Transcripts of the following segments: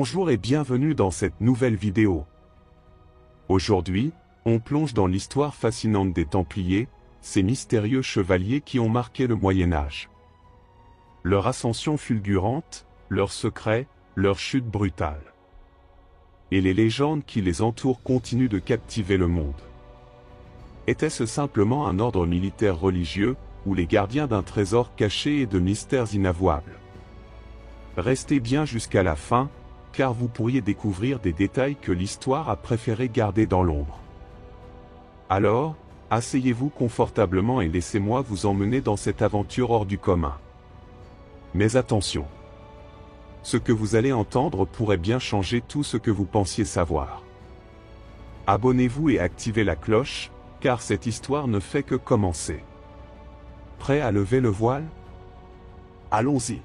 Bonjour et bienvenue dans cette nouvelle vidéo. Aujourd'hui, on plonge dans l'histoire fascinante des Templiers, ces mystérieux chevaliers qui ont marqué le Moyen-Âge. Leur ascension fulgurante, leurs secrets, leur chute brutale. Et les légendes qui les entourent continuent de captiver le monde. Était-ce simplement un ordre militaire religieux, ou les gardiens d'un trésor caché et de mystères inavouables? Restez bien jusqu'à la fin, car vous pourriez découvrir des détails que l'histoire a préféré garder dans l'ombre. Alors, asseyez-vous confortablement et laissez-moi vous emmener dans cette aventure hors du commun. Mais attention! Ce que vous allez entendre pourrait bien changer tout ce que vous pensiez savoir. Abonnez-vous et activez la cloche, car cette histoire ne fait que commencer. Prêt à lever le voile? Allons-y!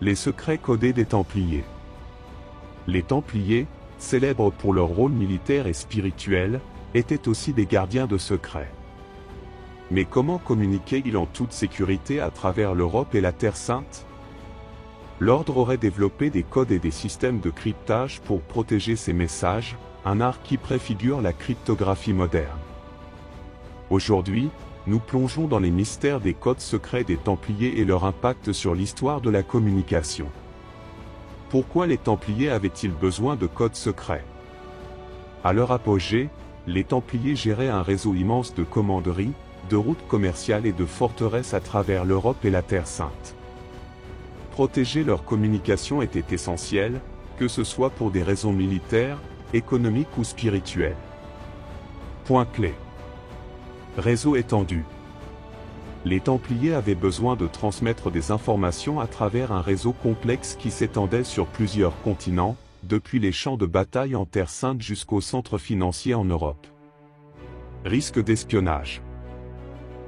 Les secrets codés des Templiers. Les Templiers, célèbres pour leur rôle militaire et spirituel, étaient aussi des gardiens de secrets. Mais comment communiquaient-ils en toute sécurité à travers l'Europe et la Terre Sainte? L'ordre aurait développé des codes et des systèmes de cryptage pour protéger ces messages, un art qui préfigure la cryptographie moderne. Aujourd'hui, nous plongeons dans les mystères des codes secrets des Templiers et leur impact sur l'histoire de la communication. Pourquoi les Templiers avaient-ils besoin de codes secrets? À leur apogée, les Templiers géraient un réseau immense de commanderies, de routes commerciales et de forteresses à travers l'Europe et la Terre Sainte. Protéger leur communication était essentiel, que ce soit pour des raisons militaires, économiques ou spirituelles. Point clé. Réseau étendu. Les Templiers avaient besoin de transmettre des informations à travers un réseau complexe qui s'étendait sur plusieurs continents, depuis les champs de bataille en Terre Sainte jusqu'aux centres financiers en Europe. Risque d'espionnage.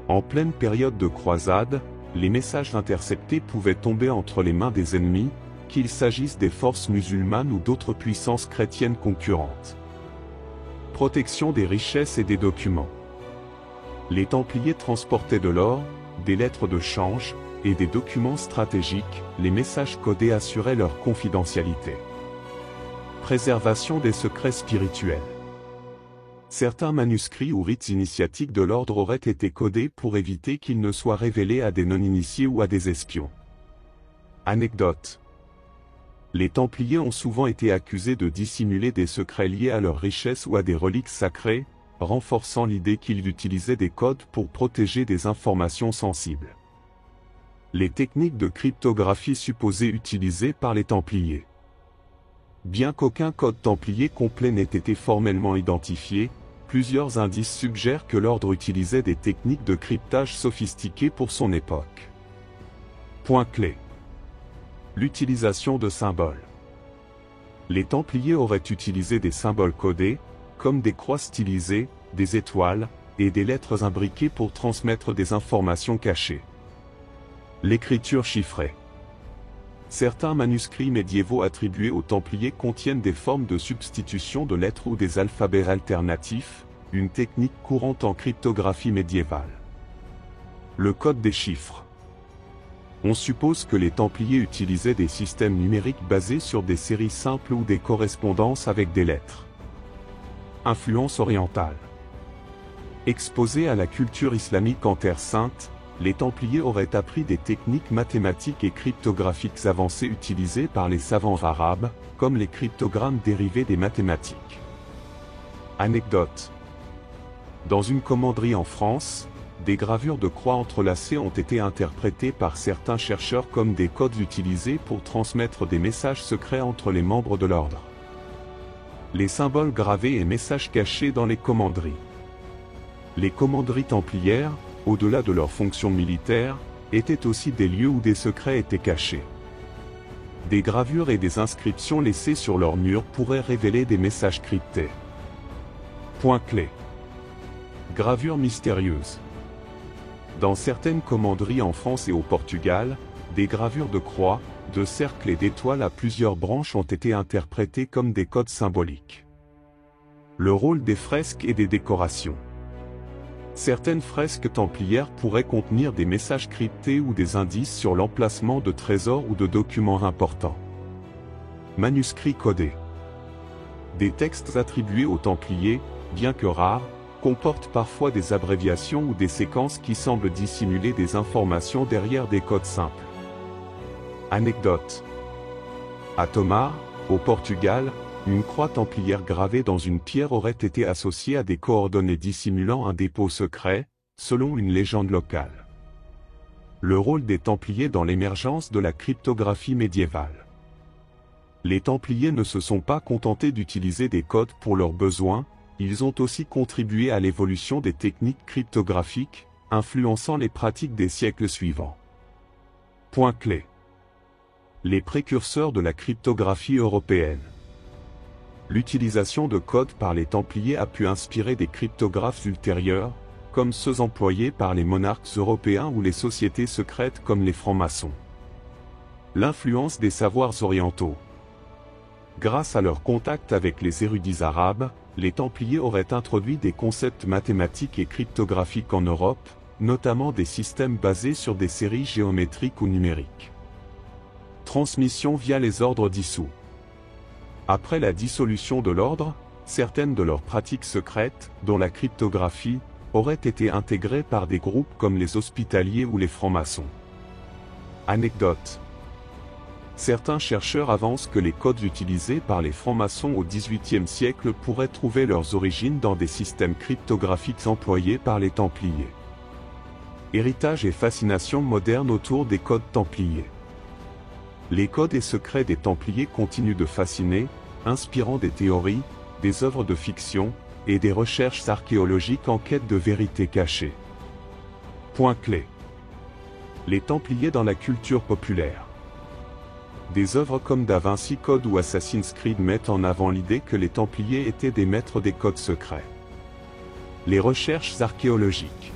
En pleine période de croisade, les messages interceptés pouvaient tomber entre les mains des ennemis, qu'il s'agisse des forces musulmanes ou d'autres puissances chrétiennes concurrentes. Protection des richesses et des documents. Les Templiers transportaient de l'or, des lettres de change, et des documents stratégiques, les messages codés assuraient leur confidentialité. Préservation des secrets spirituels. Certains manuscrits ou rites initiatiques de l'ordre auraient été codés pour éviter qu'ils ne soient révélés à des non-initiés ou à des espions. Anecdote. Les Templiers ont souvent été accusés de dissimuler des secrets liés à leurs richesses ou à des reliques sacrées, renforçant l'idée qu'ils utilisaient des codes pour protéger des informations sensibles. Les techniques de cryptographie supposées utilisées par les Templiers. Bien qu'aucun code templier complet n'ait été formellement identifié, plusieurs indices suggèrent que l'ordre utilisait des techniques de cryptage sophistiquées pour son époque. Point clé. L'utilisation de symboles. Les Templiers auraient utilisé des symboles codés, comme des croix stylisées, des étoiles, et des lettres imbriquées pour transmettre des informations cachées. L'écriture chiffrée. Certains manuscrits médiévaux attribués aux Templiers contiennent des formes de substitution de lettres ou des alphabets alternatifs, une technique courante en cryptographie médiévale. Le code des chiffres. On suppose que les Templiers utilisaient des systèmes numériques basés sur des séries simples ou des correspondances avec des lettres. Influence orientale. Exposés à la culture islamique en Terre Sainte, les Templiers auraient appris des techniques mathématiques et cryptographiques avancées utilisées par les savants arabes, comme les cryptogrammes dérivés des mathématiques. Anecdote. Dans une commanderie en France, des gravures de croix entrelacées ont été interprétées par certains chercheurs comme des codes utilisés pour transmettre des messages secrets entre les membres de l'ordre. Les symboles gravés et messages cachés dans les commanderies. Les commanderies templières, au-delà de leur fonction militaire, étaient aussi des lieux où des secrets étaient cachés. Des gravures et des inscriptions laissées sur leurs murs pourraient révéler des messages cryptés. Point clé. Gravures mystérieuses. Dans certaines commanderies en France et au Portugal, des gravures de croix, de cercles et d'étoiles à plusieurs branches ont été interprétées comme des codes symboliques. Le rôle des fresques et des décorations. Certaines fresques templières pourraient contenir des messages cryptés ou des indices sur l'emplacement de trésors ou de documents importants. Manuscrits codés. Des textes attribués aux Templiers, bien que rares, comportent parfois des abréviations ou des séquences qui semblent dissimuler des informations derrière des codes simples. Anecdote. À Tomar, au Portugal, une croix templière gravée dans une pierre aurait été associée à des coordonnées dissimulant un dépôt secret, selon une légende locale. Le rôle des Templiers dans l'émergence de la cryptographie médiévale. Les Templiers ne se sont pas contentés d'utiliser des codes pour leurs besoins, ils ont aussi contribué à l'évolution des techniques cryptographiques, influençant les pratiques des siècles suivants. Point clé. Les précurseurs de la cryptographie européenne. L'utilisation de codes par les Templiers a pu inspirer des cryptographes ultérieurs, comme ceux employés par les monarques européens ou les sociétés secrètes comme les francs-maçons. L'influence des savoirs orientaux. Grâce à leur contact avec les érudits arabes, les Templiers auraient introduit des concepts mathématiques et cryptographiques en Europe, notamment des systèmes basés sur des séries géométriques ou numériques. Transmission via les ordres dissous. Après la dissolution de l'ordre, certaines de leurs pratiques secrètes, dont la cryptographie, auraient été intégrées par des groupes comme les hospitaliers ou les francs-maçons. Anecdote. Certains chercheurs avancent que les codes utilisés par les francs-maçons au XVIIIe siècle pourraient trouver leurs origines dans des systèmes cryptographiques employés par les Templiers. Héritage et fascination moderne autour des codes templiers. Les codes et secrets des Templiers continuent de fasciner, inspirant des théories, des œuvres de fiction, et des recherches archéologiques en quête de vérité cachée. Point clé. Les Templiers dans la culture populaire. Des œuvres comme Da Vinci Code ou Assassin's Creed mettent en avant l'idée que les Templiers étaient des maîtres des codes secrets. Les recherches archéologiques.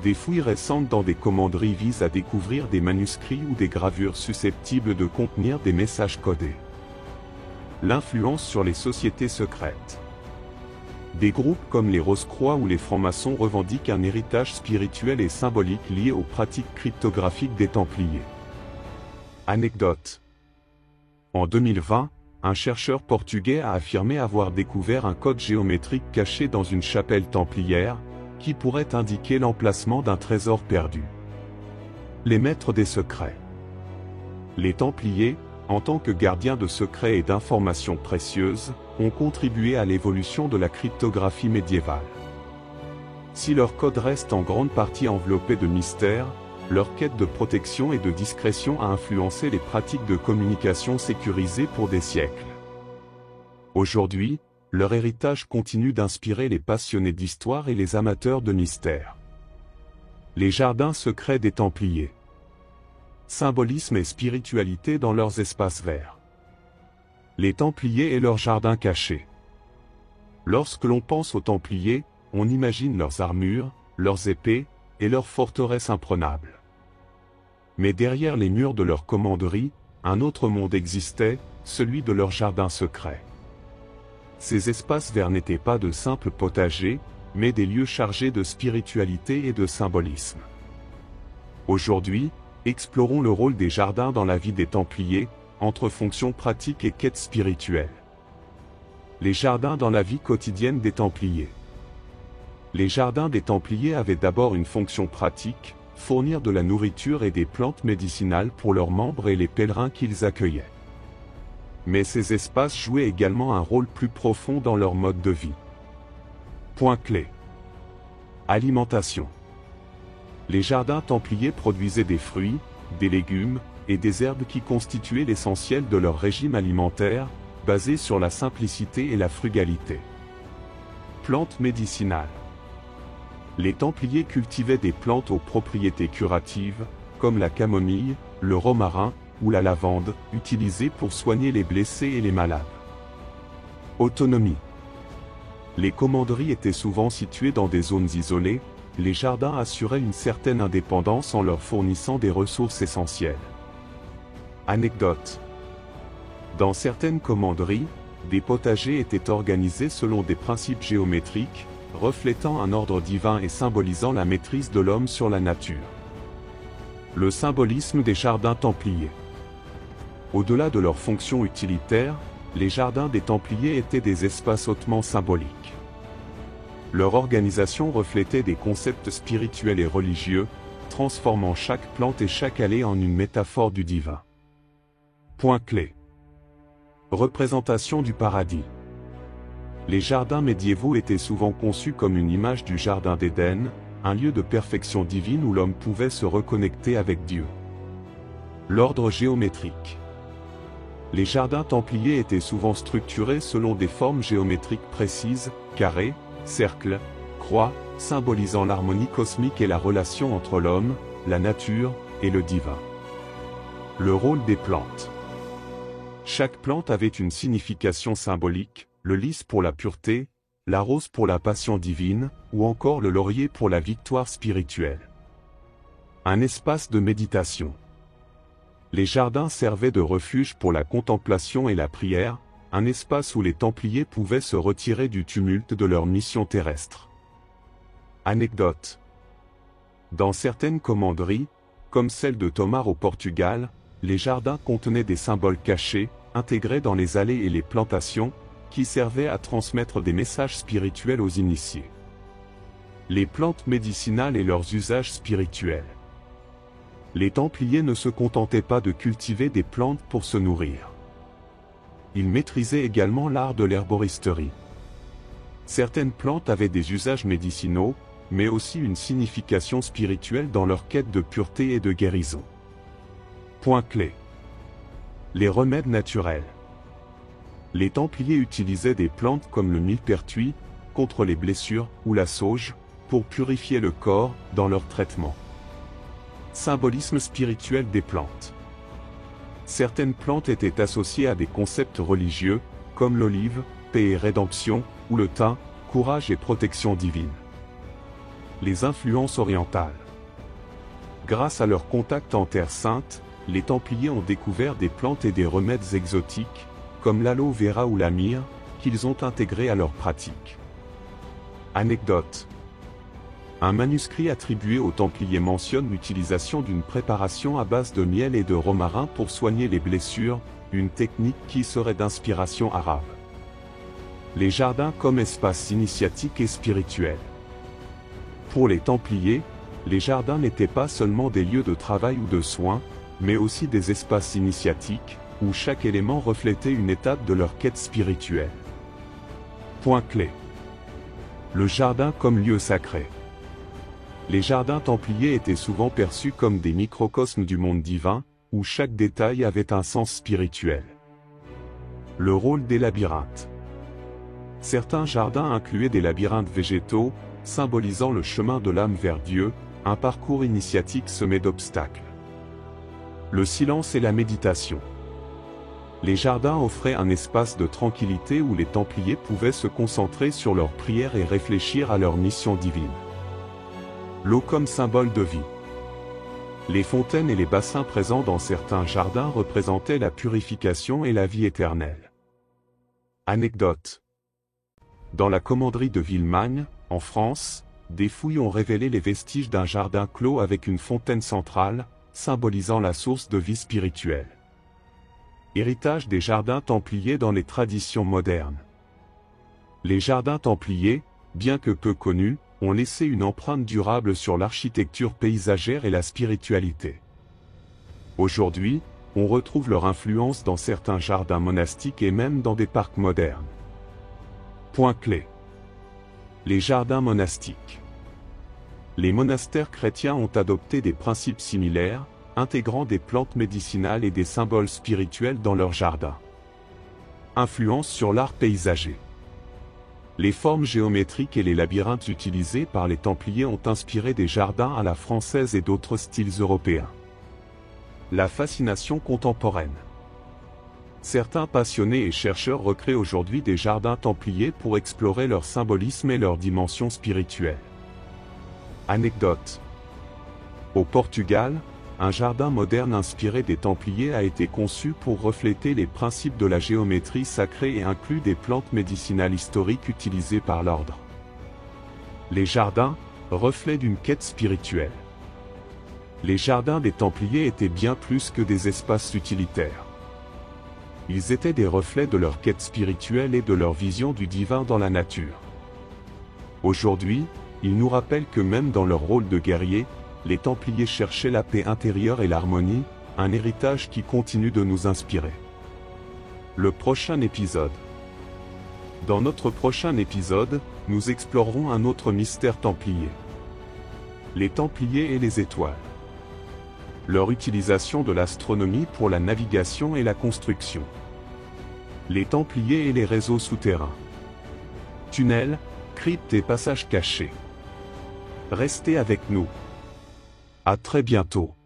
Des fouilles récentes dans des commanderies visent à découvrir des manuscrits ou des gravures susceptibles de contenir des messages codés. L'influence sur les sociétés secrètes. Des groupes comme les Rose-Croix ou les francs-maçons revendiquent un héritage spirituel et symbolique lié aux pratiques cryptographiques des Templiers. Anecdote. En 2020, un chercheur portugais a affirmé avoir découvert un code géométrique caché dans une chapelle templière, qui pourrait indiquer l'emplacement d'un trésor perdu. Les maîtres des secrets. Les Templiers, en tant que gardiens de secrets et d'informations précieuses, ont contribué à l'évolution de la cryptographie médiévale. Si leur code reste en grande partie enveloppé de mystères, leur quête de protection et de discrétion a influencé les pratiques de communication sécurisées pour des siècles. Aujourd'hui, leur héritage continue d'inspirer les passionnés d'histoire et les amateurs de mystères. Les jardins secrets des Templiers. Symbolisme et spiritualité dans leurs espaces verts. Les Templiers et leurs jardins cachés. Lorsque l'on pense aux Templiers, on imagine leurs armures, leurs épées, et leurs forteresses imprenables. Mais derrière les murs de leur commanderie, un autre monde existait, celui de leurs jardins secrets. Ces espaces verts n'étaient pas de simples potagers, mais des lieux chargés de spiritualité et de symbolisme. Aujourd'hui, explorons le rôle des jardins dans la vie des Templiers, entre fonctions pratiques et quêtes spirituelles. Les jardins dans la vie quotidienne des Templiers. Les jardins des Templiers avaient d'abord une fonction pratique, fournir de la nourriture et des plantes médicinales pour leurs membres et les pèlerins qu'ils accueillaient. Mais ces espaces jouaient également un rôle plus profond dans leur mode de vie. Point clé. Alimentation. Les jardins templiers produisaient des fruits, des légumes, et des herbes qui constituaient l'essentiel de leur régime alimentaire, basé sur la simplicité et la frugalité. Plantes médicinales. Les Templiers cultivaient des plantes aux propriétés curatives, comme la camomille, le romarin, ou la lavande, utilisées pour soigner les blessés et les malades. Autonomie. Les commanderies étaient souvent situées dans des zones isolées, les jardins assuraient une certaine indépendance en leur fournissant des ressources essentielles. Anecdote. Dans certaines commanderies, des potagers étaient organisés selon des principes géométriques, reflétant un ordre divin et symbolisant la maîtrise de l'homme sur la nature. Le symbolisme des jardins templiers. Au-delà de leur fonction utilitaire, les jardins des Templiers étaient des espaces hautement symboliques. Leur organisation reflétait des concepts spirituels et religieux, transformant chaque plante et chaque allée en une métaphore du divin. Point clé. Représentation du paradis. Les jardins médiévaux étaient souvent conçus comme une image du jardin d'Éden, un lieu de perfection divine où l'homme pouvait se reconnecter avec Dieu. L'ordre géométrique. Les jardins templiers étaient souvent structurés selon des formes géométriques précises, carrés, cercles, croix, symbolisant l'harmonie cosmique et la relation entre l'homme, la nature et le divin. Le rôle des plantes. Chaque plante avait une signification symbolique, le lys pour la pureté, la rose pour la passion divine, ou encore le laurier pour la victoire spirituelle. Un espace de méditation. Les jardins servaient de refuge pour la contemplation et la prière, un espace où les Templiers pouvaient se retirer du tumulte de leur mission terrestre. Anecdote. Dans certaines commanderies, comme celle de Tomar au Portugal, les jardins contenaient des symboles cachés, intégrés dans les allées et les plantations, qui servaient à transmettre des messages spirituels aux initiés. Les plantes médicinales et leurs usages spirituels. Les Templiers ne se contentaient pas de cultiver des plantes pour se nourrir. Ils maîtrisaient également l'art de l'herboristerie. Certaines plantes avaient des usages médicinaux, mais aussi une signification spirituelle dans leur quête de pureté et de guérison. Point clé. Les remèdes naturels. Les Templiers utilisaient des plantes comme le millepertuis, contre les blessures, ou la sauge, pour purifier le corps, dans leur traitement. Symbolisme spirituel des plantes. Certaines plantes étaient associées à des concepts religieux, comme l'olive, paix et rédemption, ou le thym, courage et protection divine. Les influences orientales. Grâce à leur contact en Terre Sainte, les Templiers ont découvert des plantes et des remèdes exotiques, comme l'aloe vera ou la myrrhe, qu'ils ont intégrés à leur pratique. Anecdote. Un manuscrit attribué aux Templiers mentionne l'utilisation d'une préparation à base de miel et de romarin pour soigner les blessures, une technique qui serait d'inspiration arabe. Les jardins comme espace initiatique et spirituel. Pour les Templiers, les jardins n'étaient pas seulement des lieux de travail ou de soins, mais aussi des espaces initiatiques, où chaque élément reflétait une étape de leur quête spirituelle. Point clé. Le jardin comme lieu sacré. Les jardins templiers étaient souvent perçus comme des microcosmes du monde divin, où chaque détail avait un sens spirituel. Le rôle des labyrinthes. Certains jardins incluaient des labyrinthes végétaux, symbolisant le chemin de l'âme vers Dieu, un parcours initiatique semé d'obstacles. Le silence et la méditation. Les jardins offraient un espace de tranquillité où les Templiers pouvaient se concentrer sur leurs prières et réfléchir à leur mission divine. L'eau comme symbole de vie. Les fontaines et les bassins présents dans certains jardins représentaient la purification et la vie éternelle. Anecdote. Dans la commanderie de Villemagne, en France, des fouilles ont révélé les vestiges d'un jardin clos avec une fontaine centrale, symbolisant la source de vie spirituelle. Héritage des jardins templiers dans les traditions modernes. Les jardins templiers, bien que peu connus, ont laissé une empreinte durable sur l'architecture paysagère et la spiritualité. Aujourd'hui, on retrouve leur influence dans certains jardins monastiques et même dans des parcs modernes. Point clé. Les jardins monastiques. Les monastères chrétiens ont adopté des principes similaires, intégrant des plantes médicinales et des symboles spirituels dans leurs jardins. Influence sur l'art paysager. Les formes géométriques et les labyrinthes utilisés par les Templiers ont inspiré des jardins à la française et d'autres styles européens. La fascination contemporaine. Certains passionnés et chercheurs recréent aujourd'hui des jardins templiers pour explorer leur symbolisme et leur dimension spirituelle. Anecdote. Au Portugal, un jardin moderne inspiré des Templiers a été conçu pour refléter les principes de la géométrie sacrée et inclut des plantes médicinales historiques utilisées par l'ordre. Les jardins, reflets d'une quête spirituelle. Les jardins des Templiers étaient bien plus que des espaces utilitaires. Ils étaient des reflets de leur quête spirituelle et de leur vision du divin dans la nature. Aujourd'hui, ils nous rappellent que même dans leur rôle de guerriers, les Templiers cherchaient la paix intérieure et l'harmonie, un héritage qui continue de nous inspirer. Le prochain épisode. Dans notre prochain épisode, nous explorerons un autre mystère templier. Les Templiers et les étoiles. Leur utilisation de l'astronomie pour la navigation et la construction. Les Templiers et les réseaux souterrains. Tunnels, cryptes et passages cachés. Restez avec nous. À très bientôt.